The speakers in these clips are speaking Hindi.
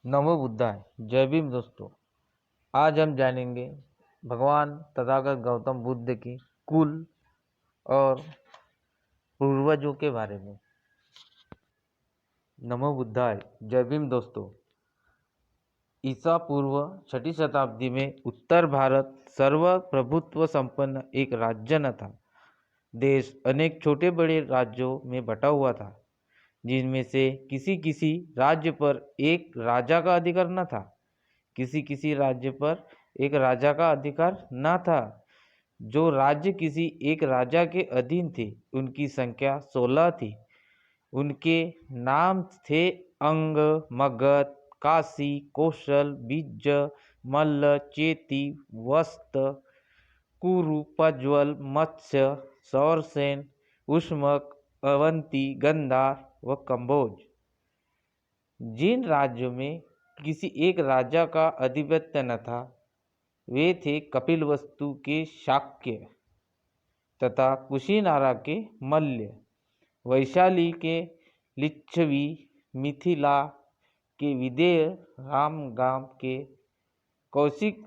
नमो बुद्धाय। जय भीम दोस्तों। आज हम जानेंगे भगवान तथागत गौतम बुद्ध की कुल और पूर्वजों के बारे में। नमो बुद्धाय। जय भीम दोस्तों। ईसा पूर्व 6ठी शताब्दी में उत्तर भारत सर्वप्रभुत्व संपन्न एक राज्य न था। देश अनेक छोटे बड़े राज्यों में बटा हुआ था, जिनमें से किसी किसी राज्य पर एक राजा का अधिकार न था। किसी किसी राज्य पर एक राजा का अधिकार न था। जो राज्य किसी एक राजा के अधीन थे, उनकी संख्या 16 थी। उनके नाम थे अंग, मगध, काशी, कौशल, बिज्ज, मल्ल, चेती, वस्त, कुरु, प्रज्वल, मत्स्य, सौरसेन, उष्मक, अवंती, गंधार व कंबोज। जिन राज्यों में किसी एक राजा का आधिपत्य न था, वे थे कपिलवस्तु के शाक्य तथा कुशीनारा के मल्ल, वैशाली के लिच्छवी, मिथिला के विदेह, रामगाम के कौशिक,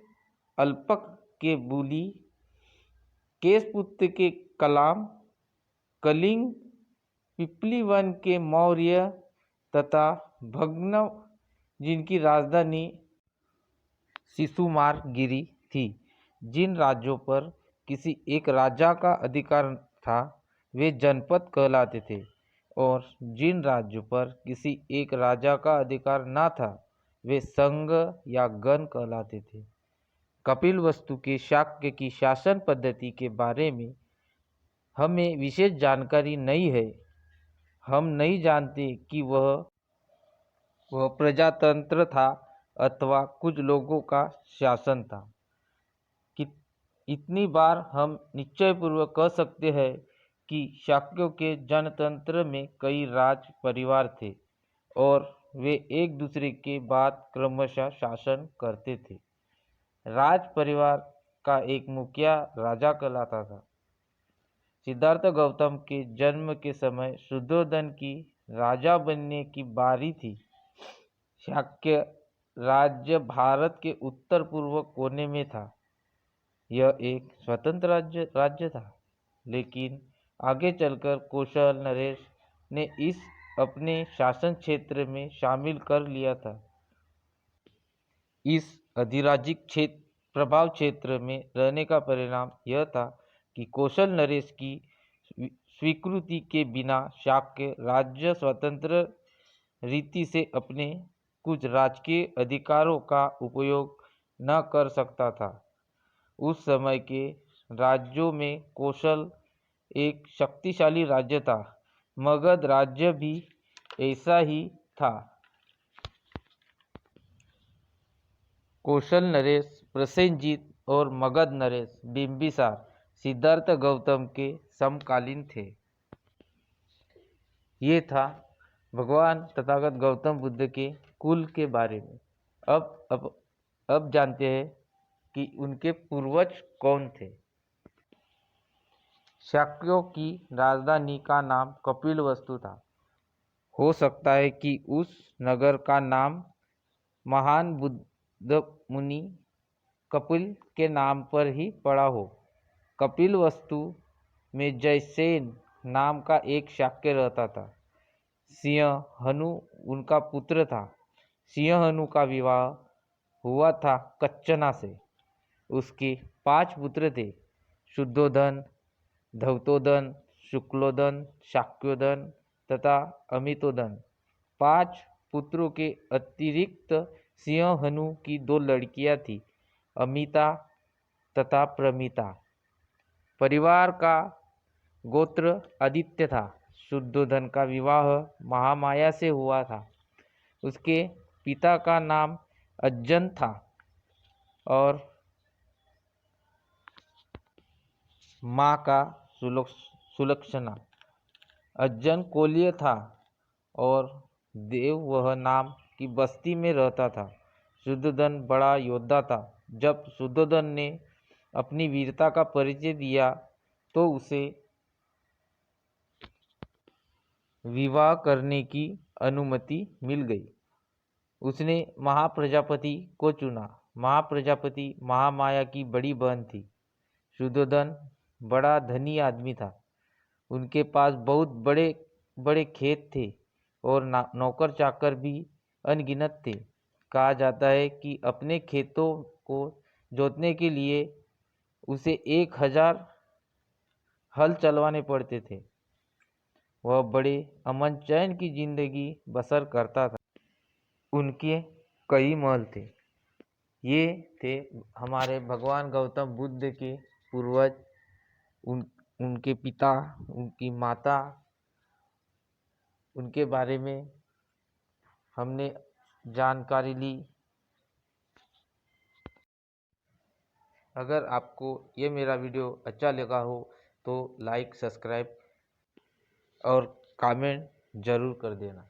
अल्पक के बुली, केशपुत्र के कलाम, कलिंग, पिपलीवन के मौर्य तथा भग्न, जिनकी राजधानी सिसुमारगिरी थी। जिन राज्यों पर किसी एक राजा का अधिकार था, वे जनपद कहलाते थे, और जिन राज्यों पर किसी एक राजा का अधिकार न था, वे संघ या गण कहलाते थे। कपिलवस्तु के शाक्य की शासन पद्धति के बारे में हमें विशेष जानकारी नहीं है। हम नहीं जानते कि वह प्रजातंत्र था अथवा कुछ लोगों का शासन था। कि इतनी बार हम निश्चयपूर्वक कह सकते हैं कि शाक्यों के जनतंत्र में कई राज परिवार थे और वे एक दूसरे के बाद क्रमशः शासन करते थे। राज परिवार का एक मुखिया राजा कहलाता था। सिद्धार्थ गौतम के जन्म के समय शुद्धोधन की राजा बनने की बारी थी। शाक्य राज्य भारत के उत्तर पूर्व कोने में था। यह एक स्वतंत्र राज्य था, लेकिन आगे चलकर कौशल नरेश ने इस अपने शासन क्षेत्र में शामिल कर लिया था। इस अधिराज्यिक प्रभाव क्षेत्र में रहने का परिणाम यह था कि कौशल नरेश की स्वीकृति के बिना शाक्य राज्य स्वतंत्र रीति से अपने कुछ राजकीय अधिकारों का उपयोग न कर सकता था। उस समय के राज्यों में कौशल एक शक्तिशाली राज्य था। मगध राज्य भी ऐसा ही था। कौशल नरेश प्रसेनजीत और मगध नरेश बिंबिसार सिद्धार्थ गौतम के समकालीन थे। ये था भगवान तथागत गौतम बुद्ध के कुल के बारे में। अब जानते हैं कि उनके पूर्वज कौन थे। शाक्यों की राजधानी का नाम कपिलवस्तु था। हो सकता है कि उस नगर का नाम महान बुद्ध मुनि कपिल के नाम पर ही पड़ा हो। कपिलवस्तु में जयसेन नाम का एक शाक्य रहता था। सिंहनु उनका पुत्र था। सिंहनु का विवाह हुआ था कच्चना से। उसके 5 पुत्र थे: शुद्धोधन, धवतोधन, शुक्लोधन, शाक्योधन तथा अमितोधन। 5 पुत्रों के अतिरिक्त सिंहनु की 2 लड़कियां थीं, अमिता तथा प्रमिता। परिवार का गोत्र आदित्य था। शुद्धोधन का विवाह महामाया से हुआ था। उसके पिता का नाम अज्जन था और माँ का सुलक्षणा। अज्जन कोलीय था और देव वह नाम की बस्ती में रहता था। शुद्धोधन बड़ा योद्धा था। जब शुद्धोधन ने अपनी वीरता का परिचय दिया तो उसे विवाह करने की अनुमति मिल गई। उसने महाप्रजापति को चुना। महाप्रजापति महामाया की बड़ी बहन थी। शुद्धोधन बड़ा धनी आदमी था। उनके पास बहुत बड़े बड़े खेत थे और नौकर चाकर भी अनगिनत थे। कहा जाता है कि अपने खेतों को जोतने के लिए उसे 1000 हल चलवाने पड़ते थे। वह बड़े अमन चैन की जिंदगी बसर करता था। उनके कई महल थे। ये थे हमारे भगवान गौतम बुद्ध के पूर्वज, उनके पिता, उनकी माता, उनके बारे में हमने जानकारी ली। अगर आपको ये मेरा वीडियो अच्छा लगा हो तो लाइक, सब्सक्राइब और कमेंट ज़रूर कर देना।